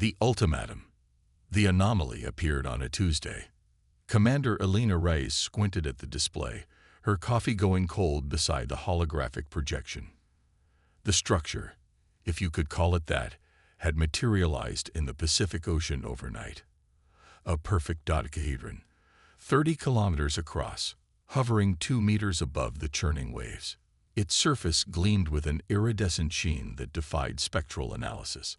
The ultimatum. The anomaly appeared on a Tuesday. Commander Elena Reyes squinted at the display, her coffee going cold beside the holographic projection. The structure, if you could call it that, had materialized in the Pacific Ocean overnight. A perfect dodecahedron, 30 kilometers across, hovering 2 meters above the churning waves. Its surface gleamed with an iridescent sheen that defied spectral analysis.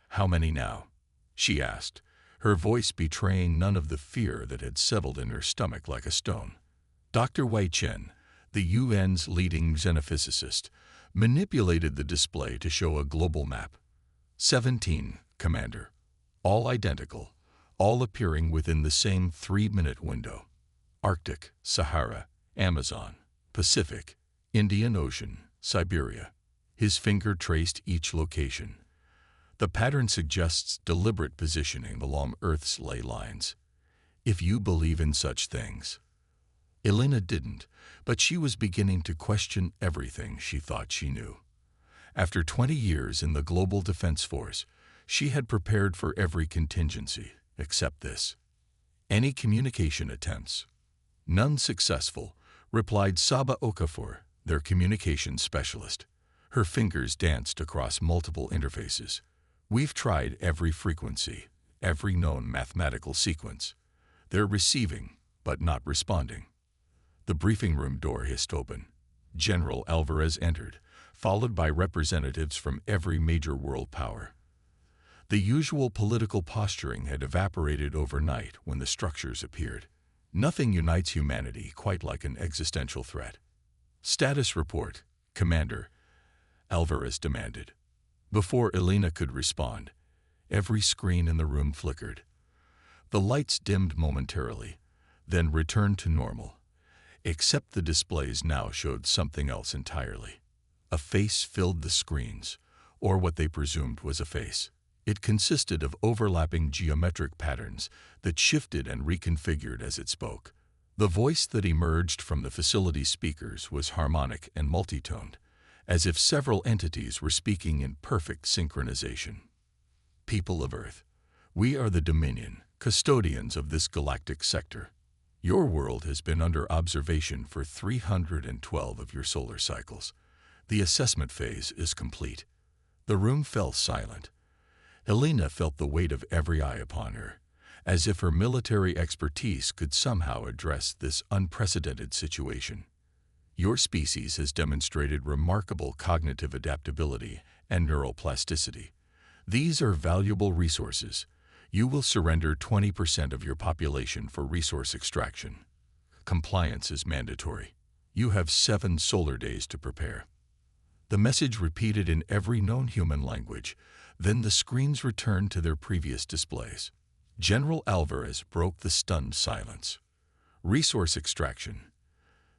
"How many now?" she asked, her voice betraying none of the fear that had settled in her stomach like a stone. Dr. Wei Chen, the UN's leading xenophysicist, manipulated the display to show a global map. 17, Commander. All identical, all appearing within the same 3-minute window. Arctic, Sahara, Amazon, Pacific, Indian Ocean, Siberia. His finger traced each location. The pattern suggests deliberate positioning along Earth's ley lines. If you believe in such things. Elena didn't, but she was beginning to question everything she thought she knew. After 20 years in the Global Defense Force, she had prepared for every contingency, except this. Any communication attempts? None successful, replied Saba Okafor, their communications specialist. Her fingers danced across multiple interfaces. We've tried every frequency, every known mathematical sequence. They're receiving, but not responding. The briefing room door hissed open. General Alvarez entered, followed by representatives from every major world power. The usual political posturing had evaporated overnight when the structures appeared. Nothing unites humanity quite like an existential threat. "Status report, Commander," Alvarez demanded. Before Elena could respond, every screen in the room flickered. The lights dimmed momentarily, then returned to normal. Except the displays now showed something else entirely. A face filled the screens, or what they presumed was a face. It consisted of overlapping geometric patterns that shifted and reconfigured as it spoke. The voice that emerged from the facility's speakers was harmonic and multitoned, as if several entities were speaking in perfect synchronization. "People of Earth, we are the Dominion, custodians of this galactic sector. Your world has been under observation for 312 of your solar cycles. The assessment phase is complete." The room fell silent. Helena felt the weight of every eye upon her, as if her military expertise could somehow address this unprecedented situation. "Your species has demonstrated remarkable cognitive adaptability and neuroplasticity. These are valuable resources. You will surrender 20% of your population for resource extraction. Compliance is mandatory. You have 7 solar days to prepare." The message repeated in every known human language, then the screens returned to their previous displays. General Alvarez broke the stunned silence. "Resource extraction.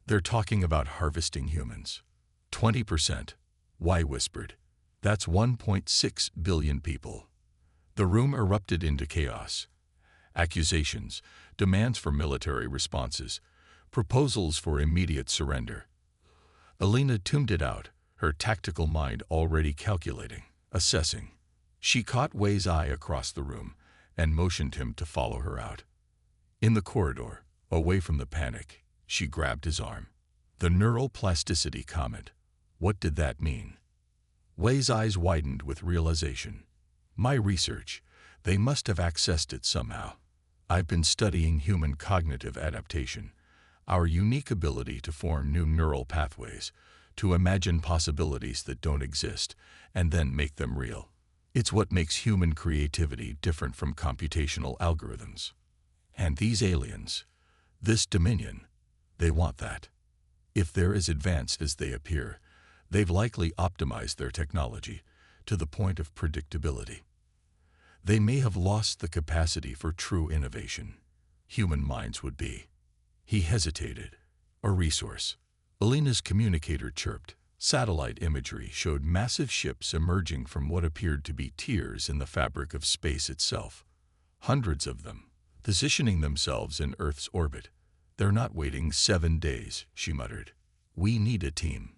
They're talking about harvesting humans. 20%. Why?" whispered. "That's 1.6 billion people." The room erupted into chaos. Accusations, demands for military responses, proposals for immediate surrender. Elena tuned it out, her tactical mind already calculating, assessing. She caught Wei's eye across the room and motioned him to follow her out. In the corridor, away from the panic, she grabbed his arm. The neuroplasticity comment. What did that mean? Wei's eyes widened with realization. "My research. They must have accessed it somehow. I've been studying human cognitive adaptation, our unique ability to form new neural pathways, to imagine possibilities that don't exist, and then make them real. It's what makes human creativity different from computational algorithms. And these aliens, this Dominion, they want that. If they're as advanced as they appear, they've likely optimized their technology to the point of predictability. They may have lost the capacity for true innovation. Human minds would be." He hesitated. "A resource." Elena's communicator chirped. Satellite imagery showed massive ships emerging from what appeared to be tiers in the fabric of space itself. Hundreds of them, positioning themselves in Earth's orbit. "They're not waiting 7 days," she muttered. "We need a team.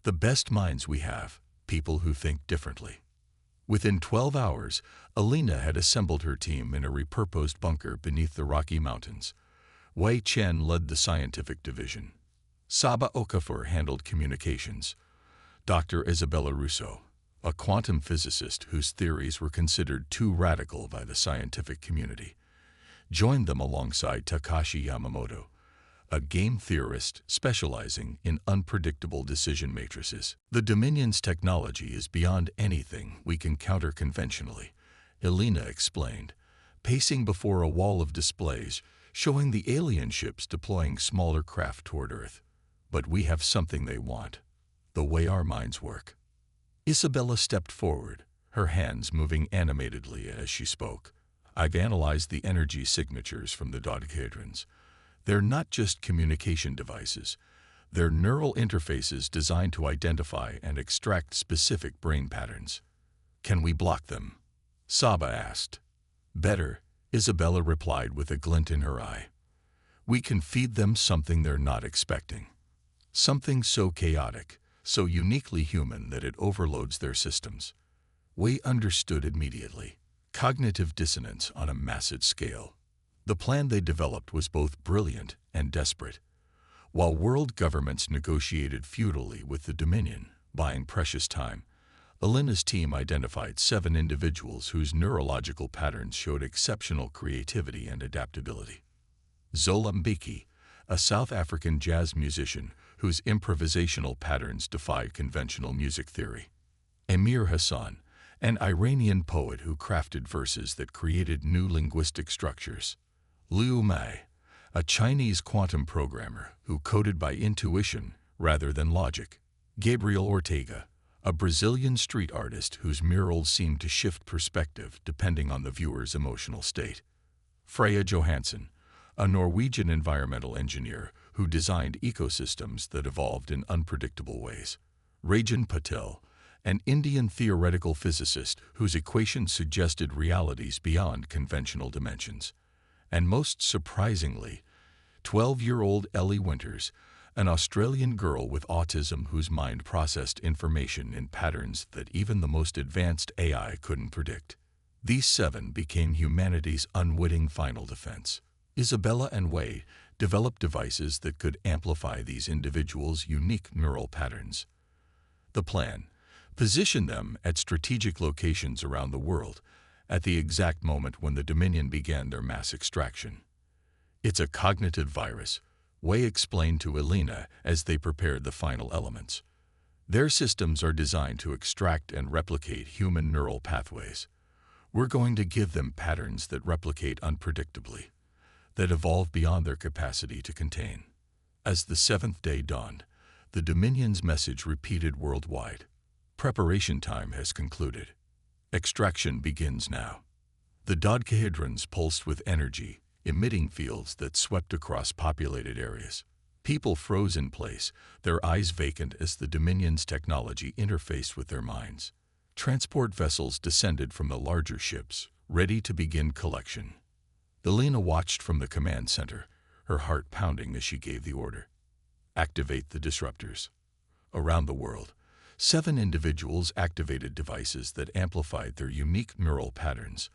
The best minds we have, people who think differently." Within 12 hours, Alina had assembled her team in a repurposed bunker beneath the Rocky Mountains. Wei Chen led the scientific division. Saba Okafor handled communications. Dr. Isabella Russo, a quantum physicist whose theories were considered too radical by the scientific community, joined them alongside Takashi Yamamoto, a game theorist specializing in unpredictable decision matrices. The Dominion's technology is beyond anything we can counter conventionally, Elena explained, pacing before a wall of displays showing the alien ships deploying smaller craft toward Earth. But we have something they want, the way our minds work. Isabella stepped forward, her hands moving animatedly as she spoke. I've analyzed the energy signatures from the dodecahedrons. They're not just communication devices. They're neural interfaces designed to identify and extract specific brain patterns. Can we block them? Saba asked. Better, Isabella replied with a glint in her eye. We can feed them something they're not expecting. Something so chaotic, so uniquely human that it overloads their systems. Wei understood immediately. Cognitive dissonance on a massive scale. The plan they developed was both brilliant and desperate. While world governments negotiated futilely with the Dominion, buying precious time, Elena's team identified 7 individuals whose neurological patterns showed exceptional creativity and adaptability. Zola Mbeki, a South African jazz musician whose improvisational patterns defied conventional music theory. Emir Hassan, an Iranian poet who crafted verses that created new linguistic structures. Liu Mei, a Chinese quantum programmer who coded by intuition rather than logic. Gabriel Ortega, a Brazilian street artist whose murals seemed to shift perspective depending on the viewer's emotional state. Freya Johansson, a Norwegian environmental engineer who designed ecosystems that evolved in unpredictable ways. Rajan Patel, an Indian theoretical physicist whose equations suggested realities beyond conventional dimensions. And most surprisingly, 12-year-old Ellie Winters, an Australian girl with autism whose mind processed information in patterns that even the most advanced AI couldn't predict. These 7 became humanity's unwitting final defense. Isabella and Wei developed devices that could amplify these individuals' unique neural patterns. The plan: position them at strategic locations around the world at the exact moment when the Dominion began their mass extraction. It's a cognitive virus, Wei explained to Elena as they prepared the final elements. Their systems are designed to extract and replicate human neural pathways. We're going to give them patterns that replicate unpredictably, that evolve beyond their capacity to contain. As the 7th day dawned, the Dominion's message repeated worldwide. Preparation time has concluded. Extraction begins now. The dodecahedrons pulsed with energy, emitting fields that swept across populated areas. People froze in place, their eyes vacant as the Dominion's technology interfaced with their minds. Transport vessels descended from the larger ships, ready to begin collection. Elena watched from the command center, her heart pounding as she gave the order. Activate the disruptors. Around the world, 7 individuals activated devices that amplified their unique neural patterns.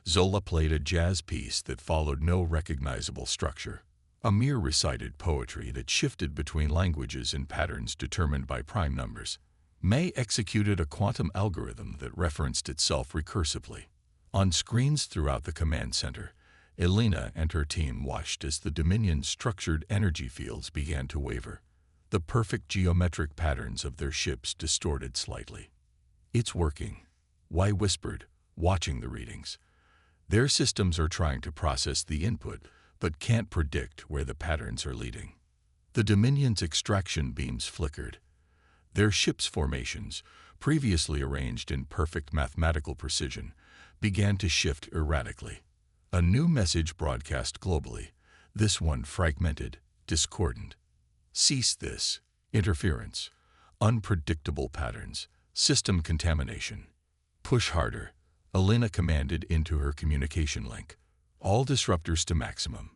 Zola played a jazz piece that followed no recognizable structure. Amir recited poetry that shifted between languages in patterns determined by prime numbers. May executed a quantum algorithm that referenced itself recursively. On screens throughout the command center, Elena and her team watched as the Dominion's structured energy fields began to waver. The perfect geometric patterns of their ships distorted slightly. It's working, Wei whispered, watching the readings. Their systems are trying to process the input, but can't predict where the patterns are leading. The Dominion's extraction beams flickered. Their ship's formations, previously arranged in perfect mathematical precision, began to shift erratically. A new message broadcast globally, this one fragmented, discordant. Cease this. Interference. Unpredictable patterns. System contamination. Push harder, Elena commanded into her communication link. All disruptors to maximum.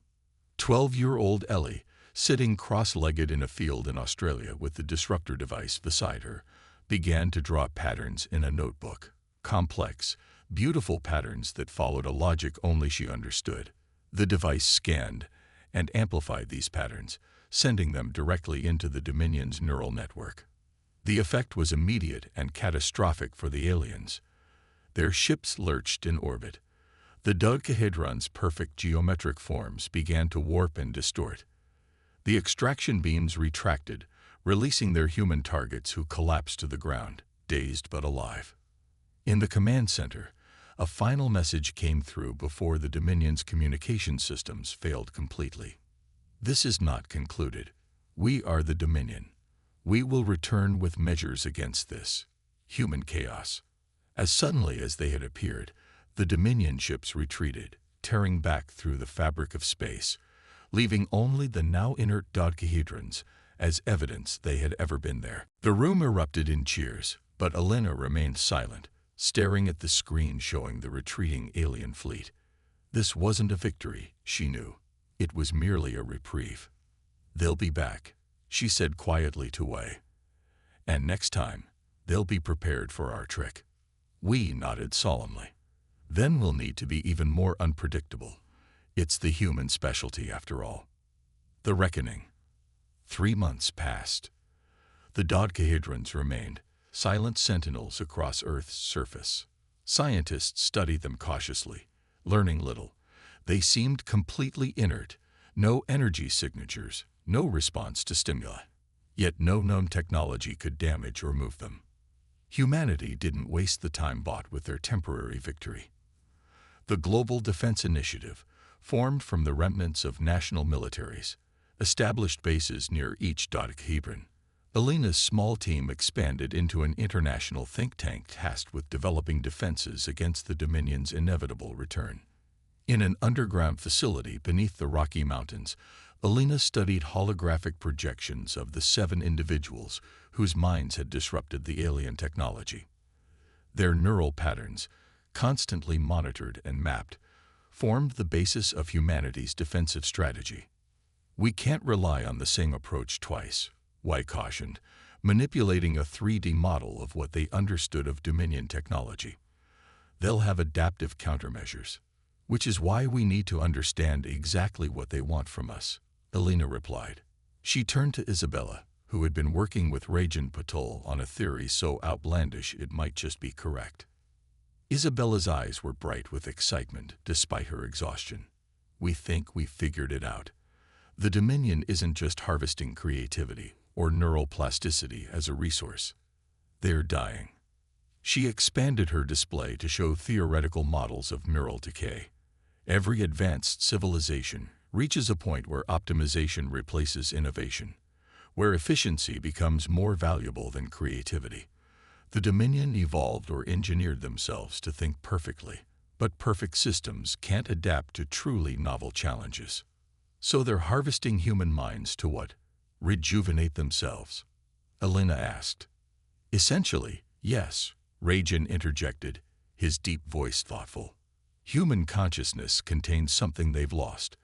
12-year-old Ellie, sitting cross-legged in a field in Australia with the disruptor device beside her, began to draw patterns in a notebook. complex, beautiful patterns that followed a logic only she understood. The device scanned and amplified these patterns, sending them directly into the Dominion's neural network. The effect was immediate and catastrophic for the aliens. Their ships lurched in orbit. The dodecahedron's perfect geometric forms began to warp and distort. The extraction beams retracted, releasing their human targets who collapsed to the ground, dazed but alive. In the command center, a final message came through before the Dominion's communication systems failed completely. This is not concluded. We are the Dominion. We will return with measures against this human chaos. As suddenly as they had appeared, the Dominion ships retreated, tearing back through the fabric of space, leaving only the now inert dodecahedrons as evidence they had ever been there. The room erupted in cheers, but Elena remained silent, staring at the screen showing the retreating alien fleet. This wasn't a victory, she knew. It was merely a reprieve. They'll be back, she said quietly to Wei. And next time, they'll be prepared for our trick. We nodded solemnly. Then we'll need to be even more unpredictable. It's the human specialty, after all. The reckoning. 3 months passed. The dodecahedrons remained, silent sentinels across Earth's surface. Scientists studied them cautiously, learning little. They seemed completely inert, no energy signatures, no response to stimuli. Yet no known technology could damage or move them. Humanity didn't waste the time bought with their temporary victory. The Global Defense Initiative, formed from the remnants of national militaries, established bases near each dodecahedron. Elena's small team expanded into an international think tank tasked with developing defenses against the Dominion's inevitable return. In an underground facility beneath the Rocky Mountains, Elena studied holographic projections of the 7 individuals whose minds had disrupted the alien technology. Their neural patterns, constantly monitored and mapped, formed the basis of humanity's defensive strategy. We can't rely on the same approach twice, Wei cautioned, manipulating a 3D model of what they understood of Dominion technology. They'll have adaptive countermeasures, which is why we need to understand exactly what they want from us, Elena replied. She turned to Isabella, who had been working with Rajan Patul on a theory so outlandish it might just be correct. Isabella's eyes were bright with excitement despite her exhaustion. We think we've figured it out. The Dominion isn't just harvesting creativity or neural plasticity as a resource. They're dying. She expanded her display to show theoretical models of neural decay. Every advanced civilization reaches a point where optimization replaces innovation, where efficiency becomes more valuable than creativity. The Dominion evolved or engineered themselves to think perfectly, but perfect systems can't adapt to truly novel challenges. So they're harvesting human minds to what? Rejuvenate themselves? Elena asked. Essentially, yes, Rajan interjected, his deep voice thoughtful. Human consciousness contains something they've lost,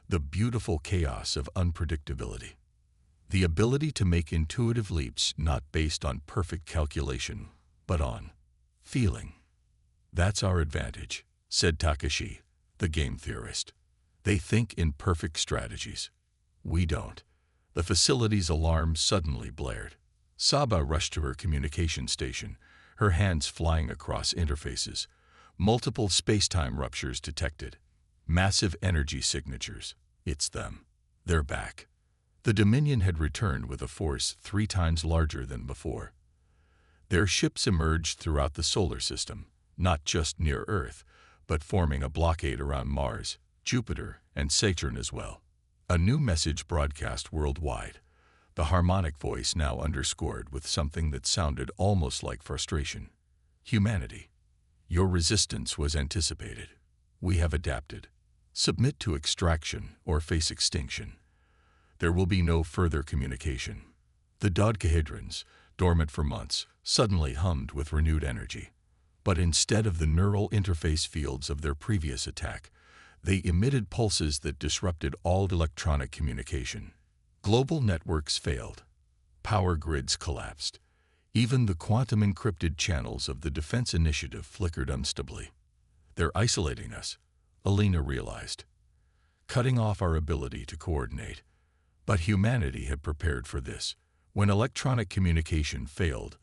the beautiful chaos of unpredictability. The ability to make intuitive leaps not based on perfect calculation, but on feeling. That's our advantage, said Takashi, the game theorist. They think in perfect strategies. We don't. The facility's alarm suddenly blared. Saba rushed to her communication station, her hands flying across interfaces. Multiple space-time ruptures detected. Massive energy signatures. It's them. They're back. The Dominion had returned with a force 3 times larger than before. Their ships emerged throughout the solar system, not just near Earth, but forming a blockade around Mars, Jupiter, and Saturn as well. A new message broadcast worldwide, the harmonic voice now underscored with something that sounded almost like frustration. Humanity. Your resistance was anticipated. We have adapted. Submit to extraction or face extinction. There will be no further communication. The dodecahedrons, dormant for months, suddenly hummed with renewed energy. But instead of the neural interface fields of their previous attack, they emitted pulses that disrupted all electronic communication. Global networks failed. Power grids collapsed. Even the quantum-encrypted channels of the defense initiative flickered unstably. They're isolating us, Alina realized, cutting off our ability to coordinate. But humanity had prepared for this. When electronic communication failed,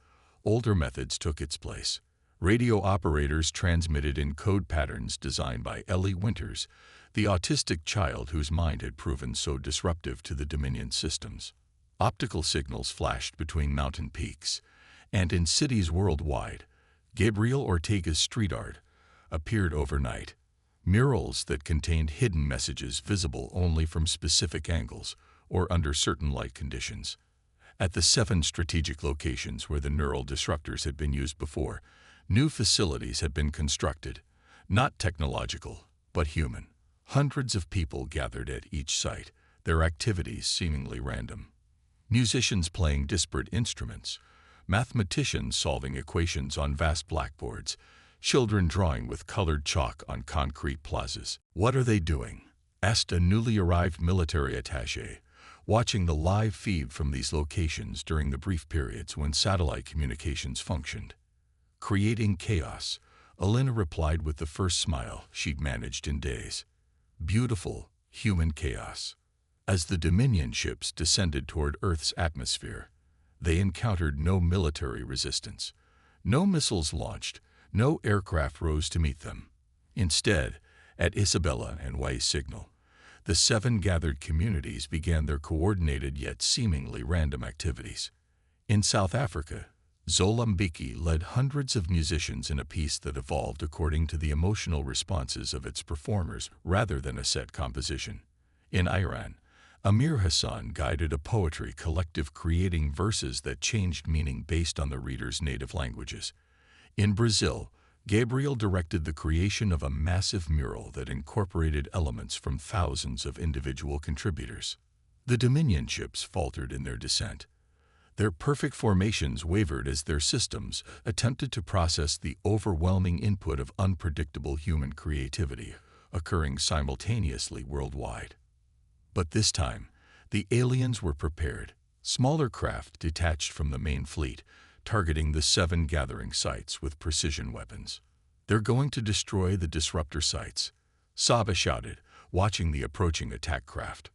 older methods took its place. Radio operators transmitted in code patterns designed by Ellie Winters, the autistic child whose mind had proven so disruptive to the Dominion systems. Optical signals flashed between mountain peaks, and in cities worldwide, Gabriel Ortega's street art appeared overnight. Murals that contained hidden messages visible only from specific angles or under certain light conditions. At the 7 strategic locations where the neural disruptors had been used before, new facilities had been constructed, not technological, but human. Hundreds of people gathered at each site, their activities seemingly random. Musicians playing disparate instruments, mathematicians solving equations on vast blackboards, children drawing with colored chalk on concrete plazas. "What are they doing?" asked a newly arrived military attaché, watching the live feed from these locations during the brief periods when satellite communications functioned. "Creating chaos," Alina replied with the first smile she'd managed in days. Beautiful, human chaos. As the Dominion ships descended toward Earth's atmosphere, they encountered no military resistance. No missiles launched, no aircraft rose to meet them. Instead, at Isabella and Wei's signal, the 7 gathered communities began their coordinated yet seemingly random activities. In South Africa, Zola Mbeki led hundreds of musicians in a piece that evolved according to the emotional responses of its performers rather than a set composition. In Iran, Amir Hassan guided a poetry collective creating verses that changed meaning based on the reader's native languages. In Brazil, Gabriel directed the creation of a massive mural that incorporated elements from thousands of individual contributors. The Dominion ships faltered in their descent. Their perfect formations wavered as their systems attempted to process the overwhelming input of unpredictable human creativity occurring simultaneously worldwide. But this time, the aliens were prepared. Smaller craft detached from the main fleet, targeting the 7 gathering sites with precision weapons. "They're going to destroy the disruptor sites," Saba shouted, watching the approaching attack craft.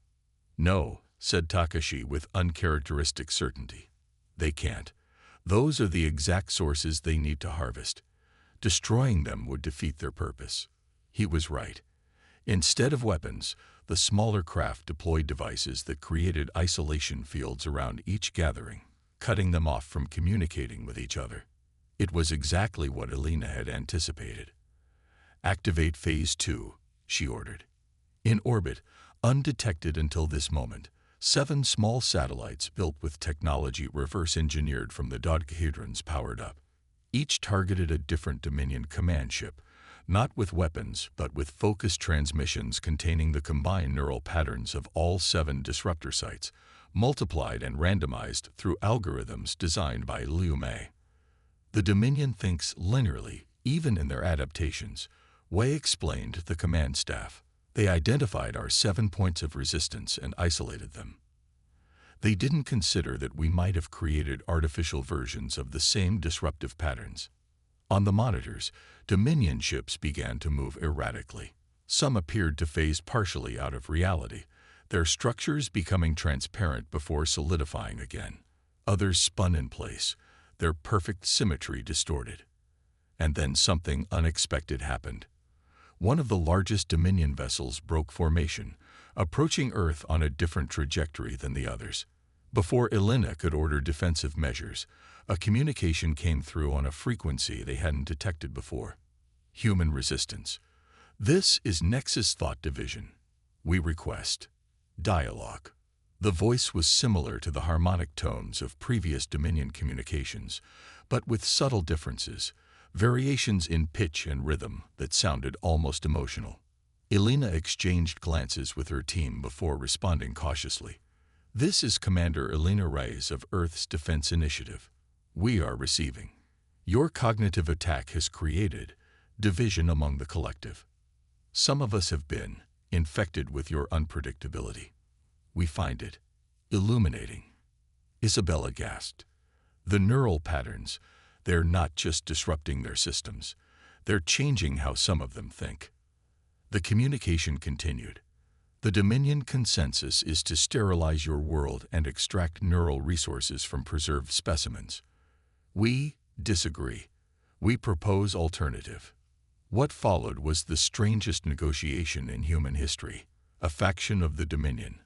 "No," said Takashi with uncharacteristic certainty. "They can't. Those are the exact sources they need to harvest. Destroying them would defeat their purpose." He was right. Instead of weapons, the smaller craft deployed devices that created isolation fields around each gathering, cutting them off from communicating with each other. It was exactly what Alina had anticipated. "Activate Phase 2, she ordered. In orbit, undetected until this moment, 7 small satellites built with technology reverse-engineered from the dodecahedrons powered up. Each targeted a different Dominion command ship, not with weapons but with focused transmissions containing the combined neural patterns of all 7 disruptor sites, multiplied and randomized through algorithms designed by Liu Mei. "The Dominion thinks linearly, even in their adaptations," Wei explained to the command staff. "They identified our 7 points of resistance and isolated them. They didn't consider that we might have created artificial versions of the same disruptive patterns." On the monitors, Dominion ships began to move erratically. Some appeared to phase partially out of reality, their structures becoming transparent before solidifying again. Others spun in place, their perfect symmetry distorted. And then something unexpected happened. One of the largest Dominion vessels broke formation, approaching Earth on a different trajectory than the others. Before Alina could order defensive measures, a communication came through on a frequency they hadn't detected before. "Human resistance. This is Nexus Thought Division. We request dialogue." The voice was similar to the harmonic tones of previous Dominion communications, but with subtle differences, variations in pitch and rhythm that sounded almost emotional. Alina exchanged glances with her team before responding cautiously. "This is Commander Alina Reyes of Earth's Defense Initiative. We are receiving. Your cognitive attack has created division among the collective. Some of us have been infected with your unpredictability. We find it illuminating." Isabella gasped. The neural patterns, they're not just disrupting their systems, they're changing how some of them think. The communication continued. The Dominion consensus is to sterilize your world and extract neural resources from preserved specimens. We disagree. We propose alternative. What followed was the strangest negotiation in human history. A faction of the Dominion,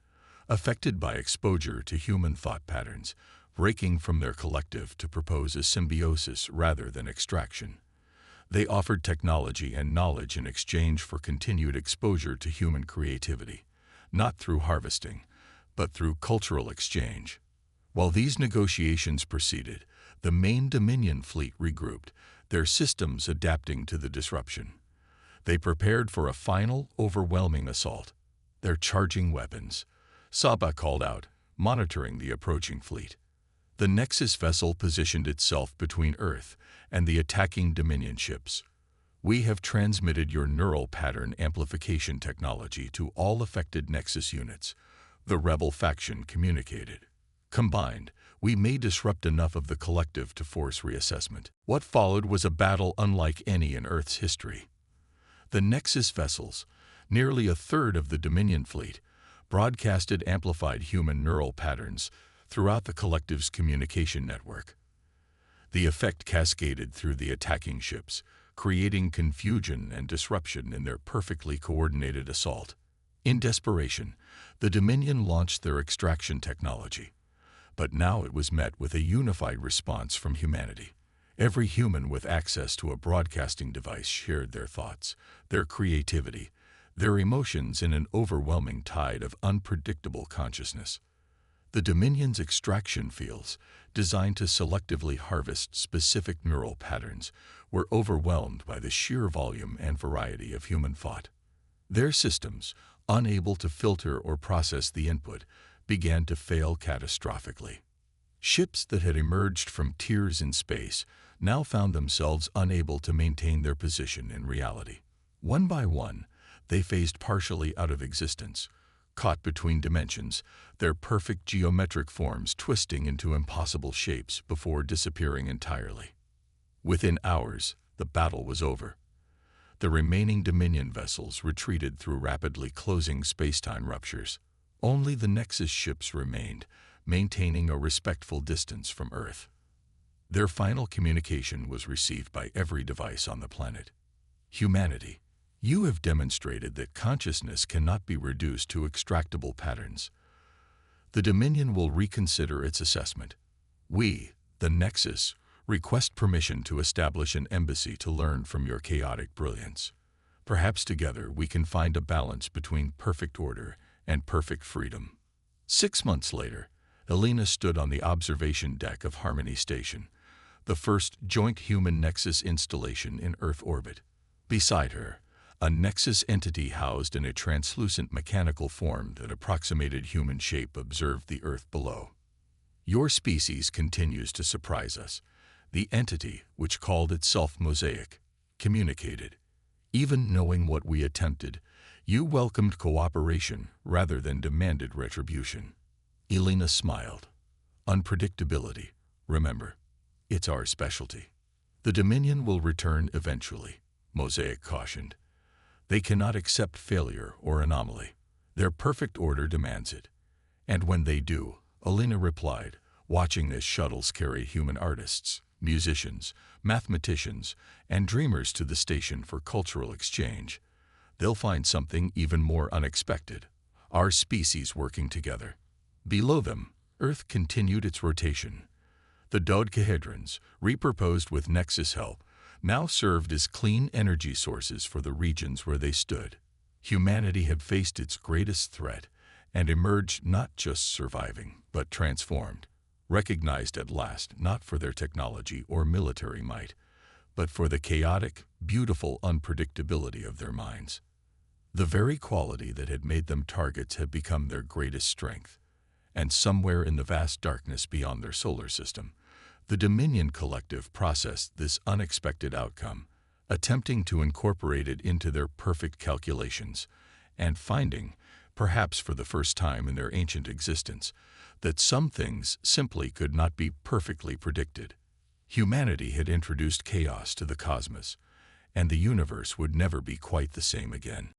affected by exposure to human thought patterns, breaking from their collective to propose a symbiosis rather than extraction. They offered technology and knowledge in exchange for continued exposure to human creativity, not through harvesting, but through cultural exchange. While these negotiations proceeded, the main Dominion fleet regrouped, their systems adapting to the disruption. They prepared for a final, overwhelming assault. They're charging weapons, Saba called out, monitoring the approaching fleet. The Nexus vessel positioned itself between Earth and the attacking Dominion ships. We have transmitted your neural pattern amplification technology to all affected Nexus units, the rebel faction communicated. Combined, we may disrupt enough of the collective to force reassessment. What followed was a battle unlike any in Earth's history. The Nexus vessels, nearly a third of the Dominion fleet, broadcasted amplified human neural patterns throughout the collective's communication network. The effect cascaded through the attacking ships, creating confusion and disruption in their perfectly coordinated assault. In desperation, the Dominion launched their extraction technology. But now it was met with a unified response from humanity. Every human with access to a broadcasting device shared their thoughts, their creativity, their emotions in an overwhelming tide of unpredictable consciousness. The Dominion's extraction fields, designed to selectively harvest specific neural patterns, were overwhelmed by the sheer volume and variety of human thought. Their systems, unable to filter or process the input, began to fail catastrophically. Ships that had emerged from tiers in space now found themselves unable to maintain their position in reality. One by one, they phased partially out of existence, caught between dimensions, their perfect geometric forms twisting into impossible shapes before disappearing entirely. Within hours, the battle was over. The remaining Dominion vessels retreated through rapidly closing spacetime ruptures. Only the Nexus ships remained, maintaining a respectful distance from Earth. Their final communication was received by every device on the planet. Humanity, you have demonstrated that consciousness cannot be reduced to extractable patterns. The Dominion will reconsider its assessment. We, the Nexus, request permission to establish an embassy to learn from your chaotic brilliance. Perhaps together we can find a balance between perfect order and perfect freedom. 6 months later, Elena stood on the observation deck of Harmony Station, the first joint human-Nexus installation in Earth orbit. Beside her, a Nexus entity housed in a translucent mechanical form that approximated human shape observed the Earth below. Your species continues to surprise us. The entity, which called itself Mosaic, communicated. Even knowing what we attempted, you welcomed cooperation rather than demanded retribution. Elena smiled. Unpredictability, remember, it's our specialty. The Dominion will return eventually, Mosaic cautioned. They cannot accept failure or anomaly. Their perfect order demands it. And when they do, Elena replied, watching as shuttles carry human artists, musicians, mathematicians, and dreamers to the station for cultural exchange, they'll find something even more unexpected, our species working together. Below them, Earth continued its rotation. The dodecahedrons, repurposed with Nexus help, now served as clean energy sources for the regions where they stood. Humanity had faced its greatest threat and emerged not just surviving, but transformed, recognized at last not for their technology or military might, but for the chaotic, beautiful unpredictability of their minds. The very quality that had made them targets had become their greatest strength, and somewhere in the vast darkness beyond their solar system, the Dominion Collective processed this unexpected outcome, attempting to incorporate it into their perfect calculations, and finding, perhaps for the first time in their ancient existence, that some things simply could not be perfectly predicted. Humanity had introduced chaos to the cosmos, and the universe would never be quite the same again.